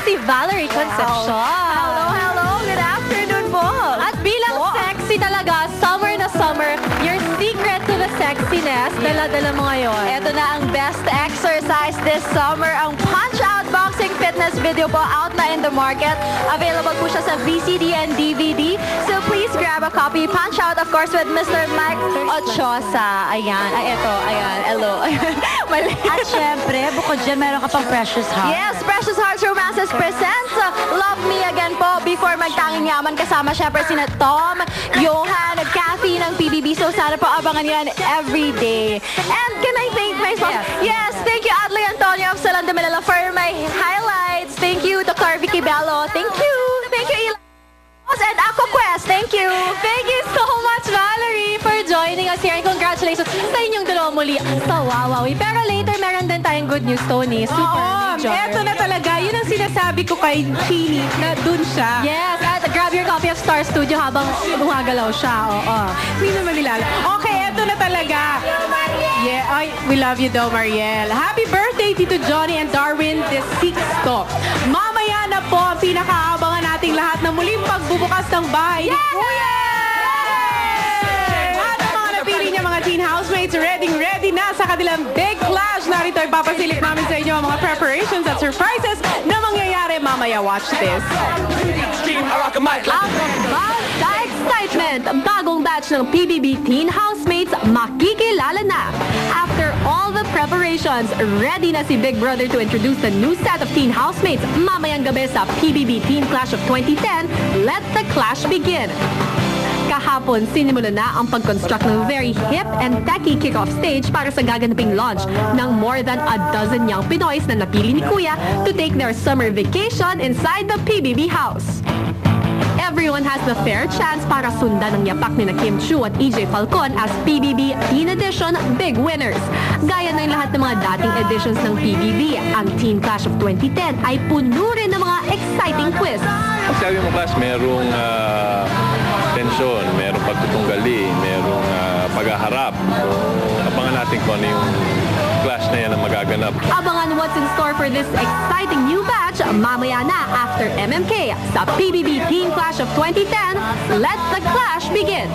si Valerie Concepcion. Hello, hello. Good afternoon po. At bilang sexy talaga, summer na summer, your secret to the sexiness, dala-dala mo ngayon. Ito na ang best exercise this summer, ang Punch-Out Boxing Fitness video po, out na in the market. Available po siya sa VCD and DVD. So please grab a copy. Punch-Out, of course, with Mr. Mike Ochosa. Ayan. Ay, ito. Ayan. Hello. Mali. At syempre, bukod dyan, meron ka pang Precious Heart. Yes, Precious Hearts Romances presents Love Me Again po before Magtanging Yaman. Kasama syempre sina Tom, Johan, at Kathy ng PBB. So sana po abangan yan every day. And can I thank my sponsor? Yes, thank you Adley Antonio of Salon de Manila for my highlights. Thank you to Carvey Kibelo. Thank you. Thank you Eli. And AquaQuest. Thank you. Thank you so much, Valerie, for joining us here. And congratulations sa inyong dalawa muli sa Wawawi. Pero later, meron din tayong good news, Tony. Super major. Eto na talaga. Yun ang sinasabi ko kay Chini na dun siya. Yes, at grab your copy of Star Studio habang gumagalaw siya. Oo. Hindi naman nilala. Okay, eto na talaga. Yeah, ay, we love you daw, Mariel. Happy birthday, Tito Johnny and Darwin de Sixto. Mamaya na po ang pinakaabangan nating lahat na muling pagbubukas ng bahay ni Kuya! At ang mga napili niya mga teen housemates, ready na sa kanilang big clash. Narito ipapasilip namin sa inyo ang mga preparations at surprises na mangyayari mamaya. Watch this. Out of buzz sa excitement, bagong batch ng PBB Teen Housemates makikilala na. After all the preparations, ready na si Big Brother to introduce the new set of Teen Housemates mamayang gabi sa PBB Teen Clash of 2010. Let the clash begin. Kahapon, sinimula na ang pag-construct ng very hip and techy kick-off stage para sa gaganaping launch ng more than a dozen young Pinoys na napili ni Kuya to take their summer vacation inside the PBB house. Everyone has the fair chance para sundan ng yapak ni Kim Chu at EJ Falcon as PBB Teen Edition Big Winners. Gaya ng lahat ng mga dating editions ng PBB, ang Teen Clash of 2010 ay puno rin ng mga exciting twists. Pag sabi mo class, merong tensyon, merong pagtutunggali, merong paghaharap. So, abangan natin kung ano yung clash na yan ang magaganap. Abangan what's in store for this exciting new batch mamaya na after MMK sa PBB Teen Clash of 2010. Let the clash begin!